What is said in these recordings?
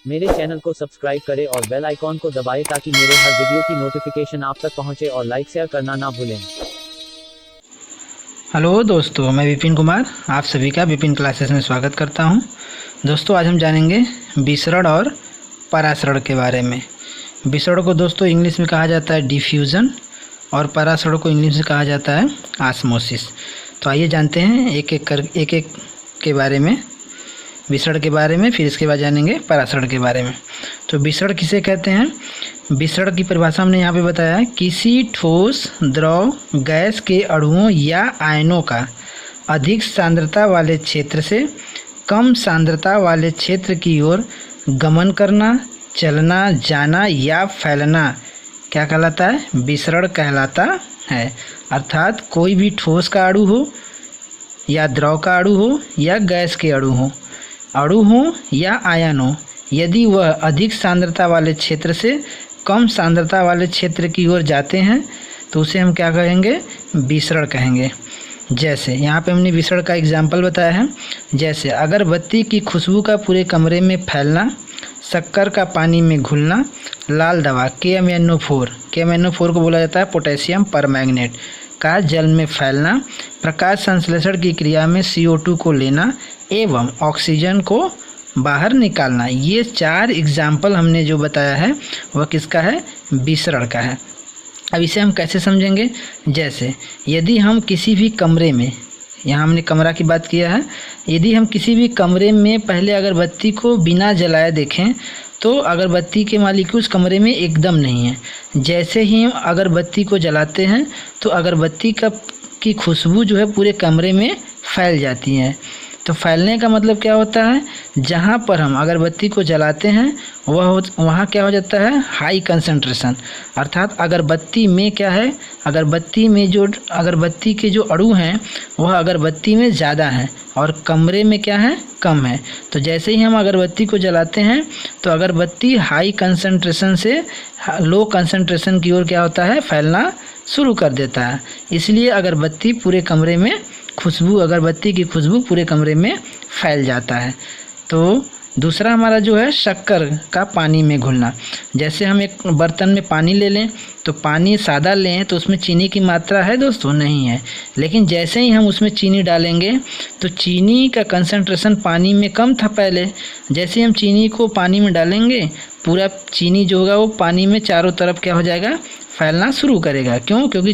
मेरे चैनल को सब्सक्राइब करें और बेल आइकॉन को दबाएं ताकि मेरे हर वीडियो की नोटिफिकेशन आप तक पहुंचे और लाइक शेयर करना ना भूलें। हेलो दोस्तों, मैं विपिन कुमार आप सभी का विपिन क्लासेस में स्वागत करता हूं। दोस्तों आज हम जानेंगे विसरण और परासरण के बारे में। विसरण को दोस्तों इंग्लिश में कहा जाता है डिफ्यूज़न और परासरण को इंग्लिश में कहा जाता है ऑस्मोसिस। तो आइए जानते हैं एक एक के बारे में, विसरण के बारे में, फिर इसके बाद जानेंगे परासरण के बारे में। तो विसरण किसे कहते हैं? विसरण की परिभाषा हमने यहाँ पे बताया है, किसी ठोस द्रव गैस के अणुओं या आयनों का अधिक सांद्रता वाले क्षेत्र से कम सांद्रता वाले क्षेत्र की ओर गमन करना, चलना, जाना या फैलना क्या कहलाता है? विसरण कहलाता है। अर्थात कोई भी ठोस का अणु हो या द्रव का अणु हो या गैस के अणु हो या आयन हो, यदि वह अधिक सांद्रता वाले क्षेत्र से कम सांद्रता वाले क्षेत्र की ओर जाते हैं तो उसे हम क्या कहेंगे? विसरण कहेंगे। जैसे यहाँ पे हमने विसरण का एग्जाम्पल बताया है, जैसे अगरबत्ती की खुशबू का पूरे कमरे में फैलना, शक्कर का पानी में घुलना, लाल दवा KMnO4 को बोला जाता है पोटेशियम परमैंगनेट का जल में फैलना, प्रकाश संश्लेषण की क्रिया में CO2 को लेना एवं ऑक्सीजन को बाहर निकालना। ये 4 एग्जाम्पल हमने जो बताया है वह किसका है? विसरण का है। अब इसे हम कैसे समझेंगे? जैसे यदि हम किसी भी कमरे में, यहाँ हमने कमरा की बात किया है, यदि हम किसी भी कमरे में पहले अगरबत्ती को बिना जलाए देखें तो अगरबत्ती के मॉलिक्यूल उस कमरे में एकदम नहीं है। जैसे ही हम अगरबत्ती को जलाते हैं तो अगरबत्ती की खुशबू जो है पूरे कमरे में फैल जाती है। तो फैलने का मतलब क्या होता है? जहाँ पर हम अगरबत्ती को जलाते हैं वहाँ क्या हो जाता है? High concentration. अर्थात अगरबत्ती में क्या है? अगरबत्ती में जो अगरबत्ती के जो अणु हैं वह अगरबत्ती में ज़्यादा हैं और कमरे में क्या है? कम है। तो जैसे ही हम अगरबत्ती को जलाते हैं तो अगरबत्ती हाई कंसंट्रेशन से लो कंसंट्रेशन की ओर क्या होता है? फैलना शुरू कर देता है। इसलिए अगरबत्ती की खुशबू पूरे कमरे में फैल जाता है। तो दूसरा हमारा जो है शक्कर का पानी में घुलना। जैसे हम एक बर्तन में पानी ले लें तो पानी सादा लें तो उसमें चीनी की मात्रा है दोस्तों? नहीं है। लेकिन जैसे ही हम उसमें चीनी डालेंगे तो चीनी का कंसंट्रेशन पानी में कम था पहले। जैसे हम चीनी को पानी में डालेंगे पूरा चीनी जो होगा वो पानी में चारों तरफ क्या हो जाएगा? फैलना शुरू करेगा। क्यों? क्योंकि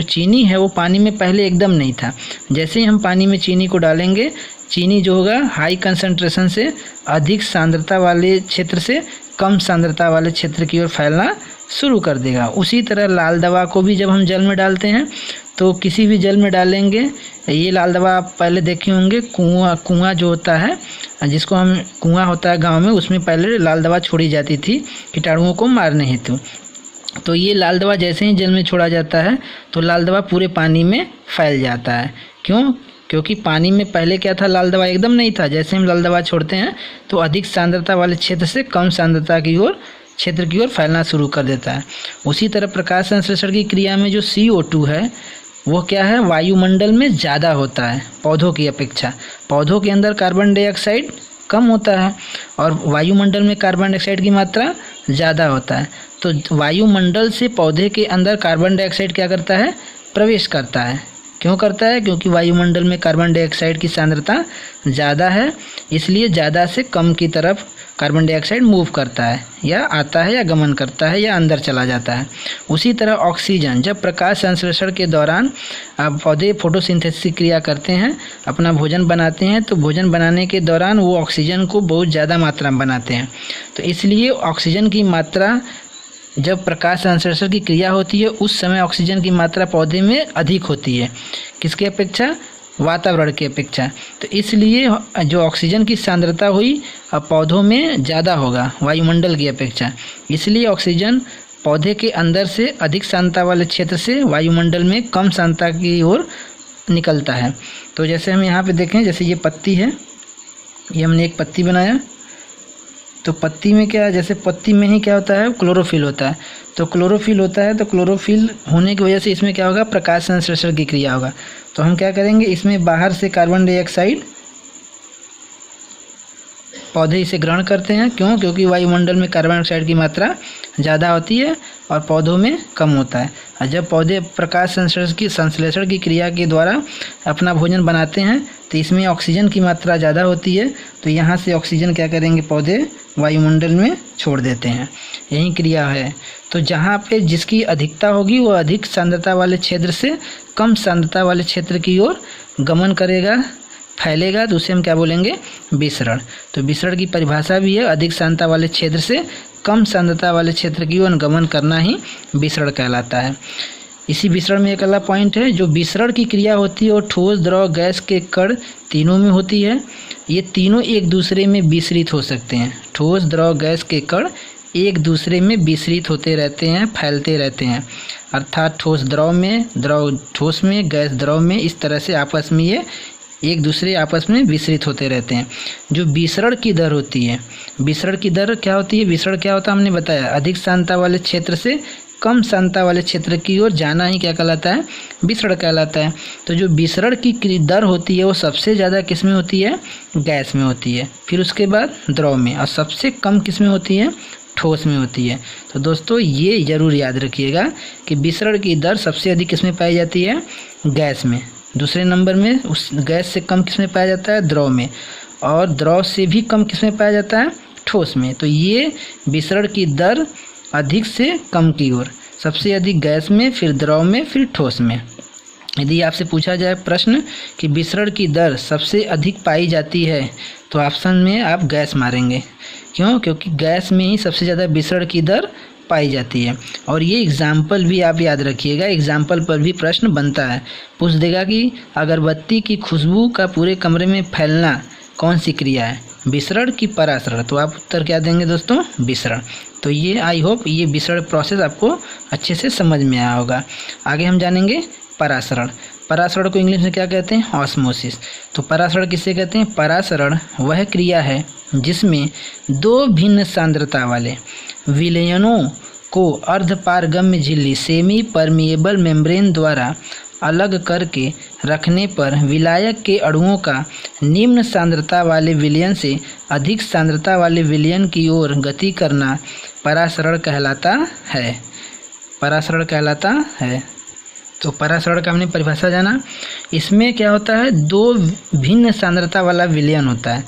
चीनी है वो पानी में पहले एकदम नहीं था। जैसे ही हम पानी में चीनी को डालेंगे, चीनी जो होगा हाई कंसंट्रेशन से अधिक सांद्रता वाले क्षेत्र से कम सांद्रता वाले क्षेत्र की ओर फैलना शुरू कर देगा। उसी तरह लाल दवा को भी जब हम जल में डालते हैं तो किसी भी जल में डालेंगे, ये लाल दवा आप पहले देखे होंगे, कुआं जो होता है, जिसको हम कुआं होता है गांव में, उसमें पहले लाल दवा छोड़ी जाती थी कीटाणुओं को मारने हेतु। तो ये लाल दवा जैसे ही जल में छोड़ा जाता है तो लाल दवा पूरे पानी में फैल जाता है। क्यों? क्योंकि पानी में पहले क्या था? लाल दवा एकदम नहीं था। जैसे हम लाल दवा छोड़ते हैं तो अधिक सांद्रता वाले क्षेत्र से कम सांद्रता की ओर फैलना शुरू कर देता है। उसी तरह प्रकाश संश्लेषण की क्रिया में जो CO2 है वो क्या है? वायुमंडल में ज़्यादा होता है पौधों की अपेक्षा। पौधों के अंदर कार्बन डाइऑक्साइड कम होता है और वायुमंडल में कार्बन डाइऑक्साइड की मात्रा ज़्यादा होता है। तो वायुमंडल से पौधे के अंदर कार्बन डाइऑक्साइड क्या करता है? प्रवेश करता है। क्यों करता है? क्योंकि वायुमंडल में कार्बन डाइऑक्साइड की सांद्रता ज़्यादा है, इसलिए ज़्यादा से कम की तरफ कार्बन डाइऑक्साइड मूव करता है, या आता है, या गमन करता है, या अंदर चला जाता है। उसी तरह ऑक्सीजन, जब प्रकाश संश्लेषण के दौरान पौधे फोटोसिंथेसिस की क्रिया करते हैं, अपना भोजन बनाते हैं, तो भोजन बनाने के दौरान वो ऑक्सीजन को बहुत ज़्यादा मात्रा में बनाते हैं। तो इसलिए ऑक्सीजन की मात्रा, जब प्रकाश संश्लेषण की क्रिया होती है उस समय ऑक्सीजन की मात्रा पौधे में अधिक होती है। किसकी अपेक्षा? वातावरण की अपेक्षा। तो इसलिए जो ऑक्सीजन की सांद्रता हुई अब पौधों में ज़्यादा होगा वायुमंडल की अपेक्षा। इसलिए ऑक्सीजन पौधे के अंदर से अधिक सांद्रता वाले क्षेत्र से वायुमंडल में कम सांद्रता की ओर निकलता है। तो जैसे हम यहाँ पे देखें, जैसे ये पत्ती है, ये हमने एक पत्ती बनाया, तो पत्ती में क्या है? जैसे पत्ती में ही क्या होता है? क्लोरोफिल होता है। तो क्लोरोफिल होता है तो क्लोरोफिल होने की वजह से इसमें क्या होगा? प्रकाश संश्लेषण की क्रिया होगा। तो हम क्या करेंगे? इसमें बाहर से कार्बन डाइऑक्साइड पौधे इसे ग्रहण करते हैं। क्यों? क्योंकि वायुमंडल में कार्बन डाइऑक्साइड की मात्रा ज़्यादा होती है और पौधों में कम होता है। और जब पौधे प्रकाश संश्लेषण की क्रिया के द्वारा अपना भोजन बनाते हैं तो इसमें ऑक्सीजन की मात्रा ज़्यादा होती है, तो यहाँ से ऑक्सीजन क्या करेंगे, पौधे वायुमंडल में छोड़ देते हैं। यही क्रिया है। तो जहाँ पे जिसकी अधिकता होगी वो अधिक सांद्रता वाले क्षेत्र से कम सांद्रता वाले क्षेत्र की ओर गमन करेगा, फैलेगा, तो उसे हम क्या बोलेंगे, विसरण। तो विसरण की परिभाषा भी है, अधिक सांद्रता वाले क्षेत्र से कम सांद्रता वाले क्षेत्र की ओर गमन करना ही विसरण कहलाता है। इसी विसरण में एक अगला पॉइंट है, जो विसरण की क्रिया होती है वो ठोस, द्रव, गैस के कण तीनों में होती है। ये तीनों एक दूसरे में विसरित हो सकते हैं। ठोस, द्रव, गैस के कण एक दूसरे में विसरित होते रहते हैं, फैलते रहते हैं। अर्थात ठोस द्रव में, द्रव ठोस में, गैस द्रव में, इस तरह से आपस में ये एक दूसरे आपस में विसरित होते रहते हैं। जो विसरण की दर होती है, विसरण की दर क्या होती है, विसरण क्या होता है हमने बताया, अधिक सांद्रता वाले क्षेत्र से कम सांद्रता वाले क्षेत्र की ओर जाना ही क्या कहलाता है, विसरण कहलाता है। तो जो विसरण की दर होती है वो सबसे ज़्यादा किस में होती है, गैस में होती है, फिर उसके बाद द्रव में, और सबसे कम किस में होती है, ठोस में होती है। तो दोस्तों ये ज़रूर याद रखिएगा कि विसरण की दर सबसे अधिक किस में पाई जाती है, गैस में। दूसरे नंबर में उस गैस से कम किस में पाया जाता है, द्रव में, और द्रव से भी कम किस में पाया जाता है, ठोस में। तो ये विसरण की दर अधिक से कम की ओर, सबसे अधिक गैस में, फिर द्रव में, फिर ठोस में। यदि आपसे पूछा जाए प्रश्न कि विसरण की दर सबसे अधिक पाई जाती है तो ऑप्शन में आप गैस मारेंगे। क्यों? क्योंकि गैस में ही सबसे ज़्यादा विसरण की दर पाई जाती है। और ये एग्जाम्पल भी आप याद रखिएगा, एग्जाम्पल पर भी प्रश्न बनता है। पूछ देगा कि अगरबत्ती की खुशबू का पूरे कमरे में फैलना कौन सी क्रिया है, विसरण की परासरण? तो आप उत्तर क्या देंगे दोस्तों, विसरण। तो ये आई होप ये विसरण प्रोसेस आपको अच्छे से समझ में आया होगा। आगे हम जानेंगे परासरण। परासरण को इंग्लिश में क्या कहते हैं, ऑस्मोसिस। तो परासरण किसे कहते हैं, परासरण वह क्रिया है जिसमें दो भिन्न सांद्रता वाले विलयनों को अर्धपारगम्य झिल्ली सेमी परमिएबल मेम्ब्रेन द्वारा अलग करके रखने पर विलायक के अणुओं का निम्न सांद्रता वाले विलयन से अधिक सांद्रता वाले विलयन की ओर गति करना परासरण कहलाता है। परासरण कहलाता है। तो परासरण का हमने परिभाषा जाना। इसमें क्या होता है, दो भिन्न सांद्रता वाला विलयन होता है।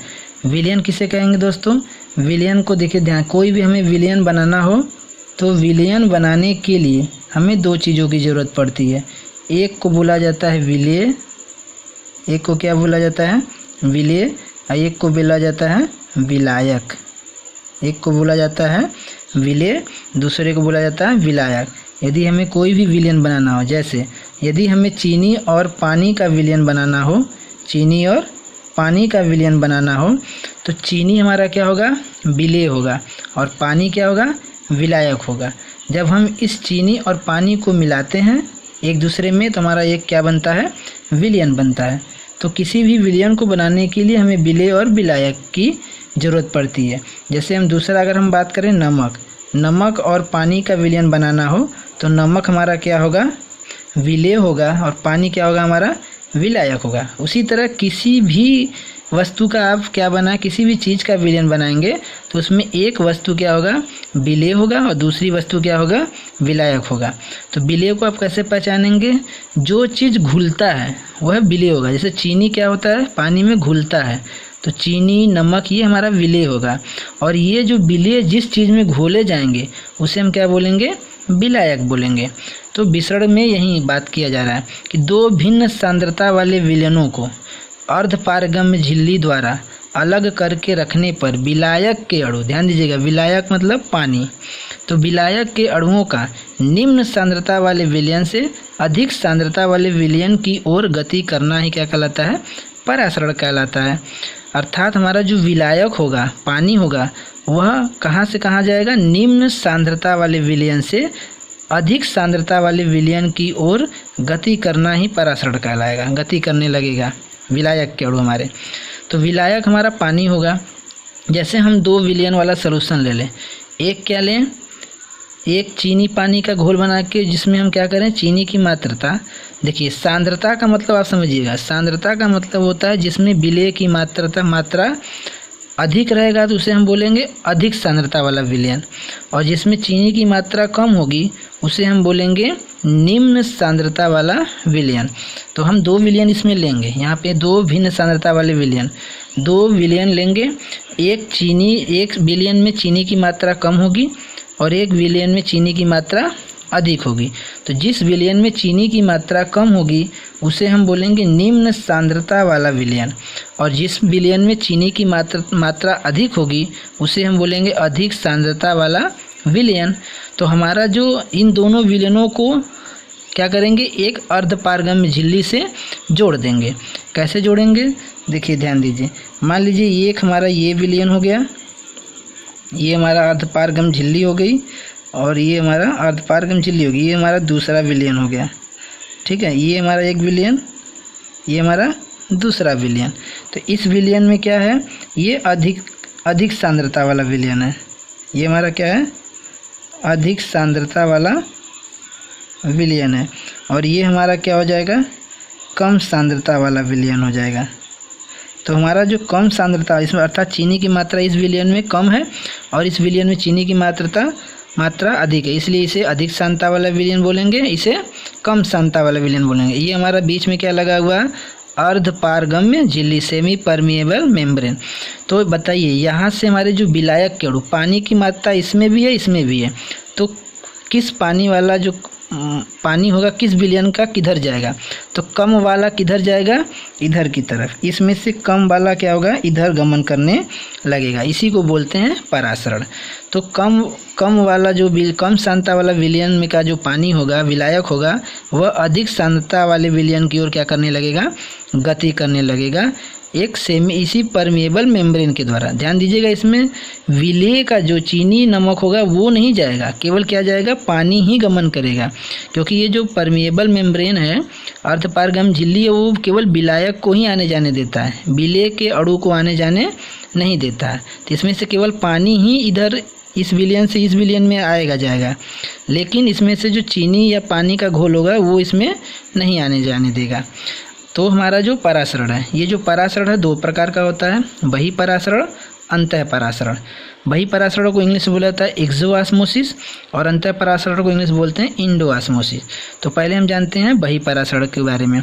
विलयन किसे कहेंगे दोस्तों, विलयन को देखिए ध्यान, कोई भी हमें विलयन बनाना हो तो विलयन बनाने के लिए हमें दो चीज़ों की ज़रूरत पड़ती है। एक को बोला जाता है विलेय, एक को क्या बोला जाता है, विलेय, और एक को बोला जाता है विलायक। एक को बोला जाता है विलेय, दूसरे को बोला जाता है विलायक। यदि हमें कोई भी विलयन बनाना हो, जैसे यदि हमें चीनी और पानी का विलयन बनाना हो, चीनी और पानी का विलयन बनाना हो, तो चीनी हमारा क्या होगा, विलेय होगा, और पानी क्या होगा, विलायक होगा। जब हम इस चीनी और पानी को मिलाते हैं एक दूसरे में तो हमारा एक क्या बनता है, विलयन बनता है। तो किसी भी विलयन को बनाने के लिए हमें विलेय और विलायक की ज़रूरत पड़ती है। जैसे हम दूसरा अगर हम बात करें नमक, नमक और पानी का विलयन बनाना हो तो नमक हमारा क्या होगा, विलेय होगा, और पानी क्या होगा, हमारा विलायक होगा। उसी तरह किसी भी वस्तु का आप क्या बना, किसी भी चीज़ का विलयन बनाएंगे तो उसमें एक वस्तु क्या होगा, विलेय होगा, और दूसरी वस्तु क्या होगा, विलायक होगा। तो विलेय को आप कैसे पहचानेंगे, जो चीज़ घुलता है वह विलेय होगा। जैसे चीनी क्या होता है, पानी में घुलता है, तो चीनी, नमक ये हमारा विलेय होगा। और ये जो विलेय जिस चीज़ में घोले जाएंगे उसे हम क्या बोलेंगे, विलायक बोलेंगे। तो विसरण में यही बात किया जा रहा है कि दो भिन्न सांद्रता वाले विलयनों को अर्धपारगम्य झिल्ली द्वारा अलग करके रखने पर विलायक के अणु, ध्यान दीजिएगा, विलायक मतलब पानी, तो विलायक के अणुओं का निम्न सांद्रता वाले विलयन से अधिक सांद्रता वाले विलयन की ओर गति करना ही क्या कहलाता है, परासरण कहलाता है। अर्थात हमारा जो विलायक होगा, पानी होगा, वह कहाँ से कहाँ जाएगा, निम्न सांद्रता वाले विलयन से अधिक सांद्रता वाले विलयन की ओर गति करना ही परासरण कहलाएगा, गति करने लगेगा विलायक के अणु हमारे। तो विलायक हमारा पानी होगा। जैसे हम दो विलयन वाला सॉल्यूशन ले लें, एक क्या लें, एक चीनी पानी का घोल बना के जिसमें हम क्या करें, चीनी की मात्रा, देखिए सांद्रता का मतलब आप समझिएगा, सांद्रता का मतलब होता है जिसमें विलेय की मात्रा अधिक रहेगा तो उसे हम बोलेंगे अधिक सांद्रता वाला विलयन, और जिसमें चीनी की मात्रा कम होगी उसे हम बोलेंगे निम्न सांद्रता वाला विलयन। तो हम 2 विलयन इसमें लेंगे, यहाँ पे 2 भिन्न सांद्रता वाले विलयन, 2 विलयन लेंगे। एक विलयन में चीनी की मात्रा कम होगी और एक विलयन में चीनी की मात्रा अधिक होगी। तो जिस विलयन में चीनी की मात्रा कम होगी उसे हम बोलेंगे निम्न सांद्रता वाला विलयन, और जिस विलयन में चीनी की मात्रा अधिक होगी उसे हम बोलेंगे अधिक सांद्रता वाला विलयन। तो हमारा जो इन दोनों विलयनों को क्या करेंगे, एक अर्धपारगम्य झिल्ली से जोड़ देंगे। कैसे जोड़ेंगे, देखिए ध्यान दीजिए। मान लीजिए ये एक हमारा ये विलयन हो गया, ये हमारा अर्धपारगम्य झिल्ली हो गई, और ये हमारा अर्धपारगम्य झिल्ली होगी, ये हमारा दूसरा विलयन हो गया। ठीक है, ये हमारा एक विलयन, ये हमारा दूसरा विलयन। तो इस विलयन में क्या है, ये अधिक सांद्रता वाला विलयन है। ये हमारा क्या है, अधिक सांद्रता वाला विलयन है, और ये हमारा क्या हो जाएगा, कम सांद्रता वाला विलयन हो जाएगा। तो हमारा जो कम सांद्रता इसमें, अर्थात चीनी की मात्रा इस विलयन में कम है और इस विलयन में चीनी की मात्रा अधिक है, इसलिए इसे अधिक सांद्रता वाला विलयन बोलेंगे, इसे कम सांद्रता वाला विलयन बोलेंगे। ये हमारा बीच में क्या लगा हुआ है, अर्धपारगम्य झिल्ली, सेमी परमिएबल मेम्ब्रेन। तो बताइए यहाँ से हमारे जो विलायक के अणु, पानी की मात्रा इसमें भी है इसमें भी है, तो किस पानी वाला जो पानी होगा किस विलयन का किधर जाएगा, तो कम वाला किधर जाएगा, इधर की तरफ। इसमें से कम वाला क्या होगा, इधर गमन करने लगेगा, इसी को बोलते हैं परासरण। तो कम वाला जो कम सांद्रता वाला विलयन में का जो पानी होगा, विलायक होगा, वह अधिक सांद्रता वाले विलयन की ओर क्या करने लगेगा, गति करने लगेगा, एक सेमी इसी परमिएबल मेम्ब्रेन के द्वारा। ध्यान दीजिएगा, इसमें विलेय का जो चीनी नमक होगा वो नहीं जाएगा, केवल क्या जाएगा, पानी ही गमन करेगा, क्योंकि ये जो परमिएबल मेम्ब्रेन है, अर्धपारगम्य झिल्ली है, वो केवल विलायक को ही आने जाने देता है, विलेय के अणु को आने जाने नहीं देता है। तो इसमें से केवल पानी ही इधर इस विलयन से इस विलयन में आएगा जाएगा, लेकिन इसमें से जो चीनी या पानी का घोल होगा वो इसमें नहीं आने जाने देगा। तो हमारा जो परासरण है, ये जो परासरण है 2 प्रकार का होता है, बही परासरण, अंतः परासरण। बही परासरण को इंग्लिश में बोला जाता है एक्सोऑस्मोसिस, और अंतः परासरण को इंग्लिश बोलते हैं इंडोऑस्मोसिस। तो पहले हम जानते हैं बही परासरण के बारे में।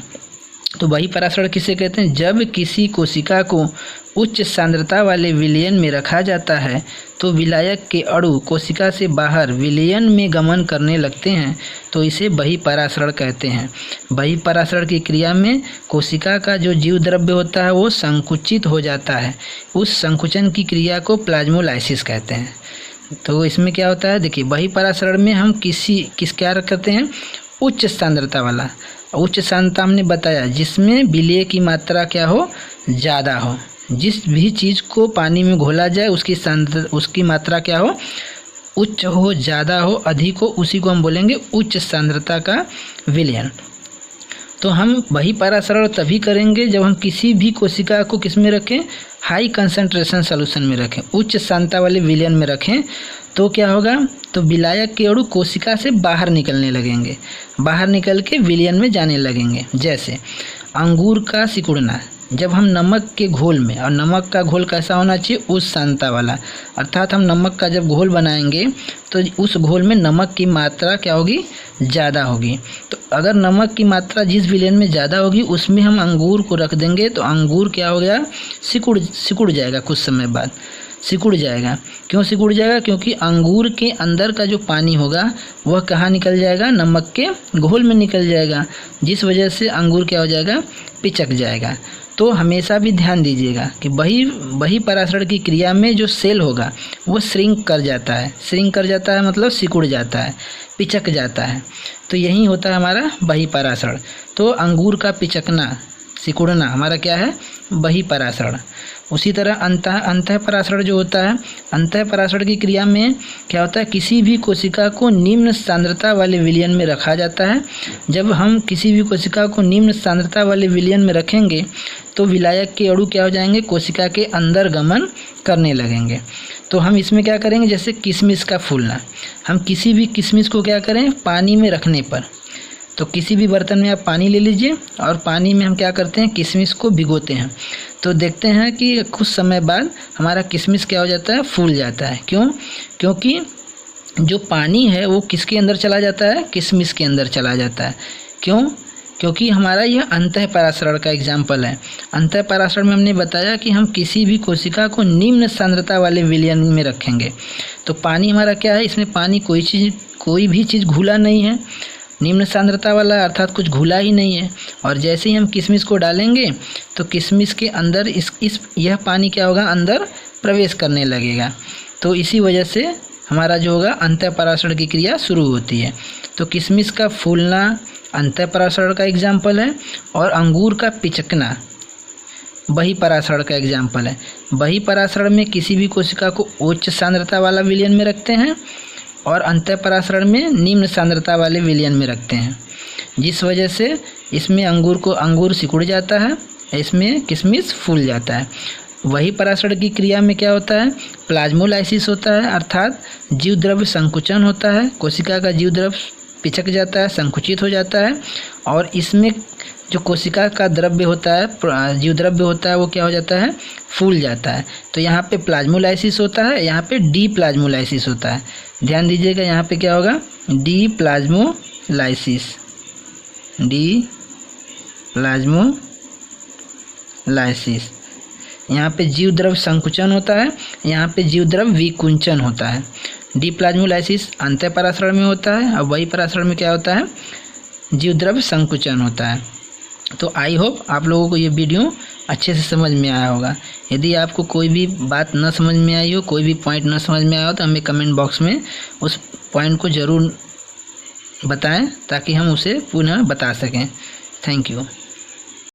तो बही परासरण किसे कहते हैं, जब किसी कोशिका को उच्च सांद्रता वाले विलयन में रखा जाता है तो विलायक के अणु कोशिका से बाहर विलयन में गमन करने लगते हैं, तो इसे बही परासरण कहते हैं। बही परासरण की क्रिया में कोशिका का जो जीव द्रव्य होता है वो संकुचित हो जाता है, उस संकुचन की क्रिया को प्लाज्मोलाइसिस कहते हैं। तो इसमें क्या होता है, देखिए बही परासरण में हम क्या करते हैं, उच्च सांद्रता वाला। उच्च सांद्रता हमने बताया जिसमें विलेय की मात्रा क्या हो, ज़्यादा हो। जिस भी चीज़ को पानी में घोला जाए उसकी मात्रा क्या हो, उच्च हो, ज़्यादा हो, अधिक हो, उसी को हम बोलेंगे उच्च सांद्रता का विलयन। तो हम वही परासरण तभी करेंगे जब हम किसी भी कोशिका को किस में रखें, हाई कंसंट्रेशन सॉल्यूशन में रखें, उच्च सांद्रता वाले विलयन में रखें। तो क्या होगा, तो विलायक के अणु कोशिका से बाहर निकलने लगेंगे, बाहर निकल के विलयन में जाने लगेंगे। जैसे अंगूर का सिकुड़ना, जब हम नमक के घोल में, और नमक का घोल कैसा होना चाहिए, उस सांद्रता वाला, अर्थात हम नमक का जब घोल बनाएंगे तो उस घोल में नमक की मात्रा क्या होगी, ज़्यादा होगी। तो अगर नमक की मात्रा जिस विलयन में ज़्यादा होगी उसमें हम अंगूर को रख देंगे तो अंगूर क्या हो गया, सिकुड़ जाएगा, कुछ समय बाद सिकुड़ जाएगा। क्यों सिकुड़ जाएगा, क्योंकि अंगूर के अंदर का जो पानी होगा वह कहाँ निकल जाएगा, नमक के घोल में निकल जाएगा, जिस वजह से अंगूर क्या हो जाएगा, पिचक जाएगा। तो हमेशा भी ध्यान दीजिएगा कि बही परासरण की क्रिया में जो सेल होगा वो श्रिंक कर जाता है, मतलब सिकुड़ जाता है, पिचक जाता है। तो यही होता है हमारा बही परासरण। तो अंगूर का पिचकना, सिकुड़ना हमारा क्या है, बही परासरण। उसी तरह अंतः परासरण जो होता है, अंतः परासरण की क्रिया में क्या होता है, किसी भी कोशिका को निम्न सांद्रता वाले विलयन में रखा जाता है। जब हम किसी भी कोशिका को निम्न सांद्रता वाले विलयन में रखेंगे तो विलायक के अणु क्या हो जाएंगे, कोशिका के अंदर गमन करने लगेंगे। तो हम इसमें क्या करेंगे, जैसे किशमिश का फूलना, हम किसी भी किशमिश को क्या करें, पानी में रखने पर तो किसी भी बर्तन में आप पानी ले लीजिए और पानी में हम क्या करते हैं, किशमिश को भिगोते हैं। तो देखते हैं कि कुछ समय बाद हमारा किशमिश क्या हो जाता है, फूल जाता है। क्यों? क्योंकि जो पानी है वो किसके अंदर चला जाता है, किशमिश के अंदर चला जाता है। क्यों? क्योंकि हमारा यह अंतः परासरण का एग्जाम्पल है। अंतः परासरण में हमने बताया कि हम किसी भी कोशिका को निम्न सांद्रता वाले विलयन में रखेंगे। तो पानी हमारा क्या है, इसमें पानी कोई भी चीज़ घुला नहीं है, निम्न सांद्रता वाला अर्थात कुछ घुला ही नहीं है। और जैसे ही हम किशमिश को डालेंगे तो किशमिश के अंदर यह पानी क्या होगा, अंदर प्रवेश करने लगेगा। तो इसी वजह से हमारा जो होगा अंतः परासरण की क्रिया शुरू होती है। तो किशमिश का फूलना अंतः परासरण का एग्जाम्पल है और अंगूर का पिचकना बहिपरासरण का एग्जाम्पल है। बहिपरासरण में किसी भी कोशिका को उच्च सांद्रता वाला विलयन में रखते हैं और अंतः परासरण में निम्न सांद्रता वाले विलयन में रखते हैं, जिस वजह से इसमें अंगूर सिकुड़ जाता है, इसमें किशमिश फूल जाता है। वही परासरण की क्रिया में क्या होता है, प्लाज्मोलाइसिस होता है, अर्थात जीव द्रव्य संकुचन होता है। कोशिका का जीव द्रव्य पिचक जाता है, संकुचित हो जाता है और इसमें जो कोशिका का द्रव्य होता है, जीव द्रव्य होता है, वो क्या हो जाता है, फूल जाता है। तो यहाँ पे प्लाज्मोलाइसिस होता है, यहाँ पे डी प्लाज्मोलाइसिस होता है। ध्यान दीजिएगा, यहाँ पे क्या होगा, डी प्लाज्मोलाइसिस, डी प्लाज्मोलाइसिस। यहाँ पे जीव द्रव्य संकुचन होता है, यहाँ पे जीव द्रव्य विकुंचन होता है। डी प्लाज्मोलाइसिस अंतः परासरण में होता है और वही परासरण में क्या होता है, जीव द्रव्य संकुचन होता है। तो आई होप आप लोगों को ये वीडियो अच्छे से समझ में आया होगा। यदि आपको कोई भी बात न समझ में आई हो, कोई भी पॉइंट न समझ में आया हो, तो हमें कमेंट बॉक्स में उस पॉइंट को ज़रूर बताएं ताकि हम उसे पुनः बता सकें। Thank you.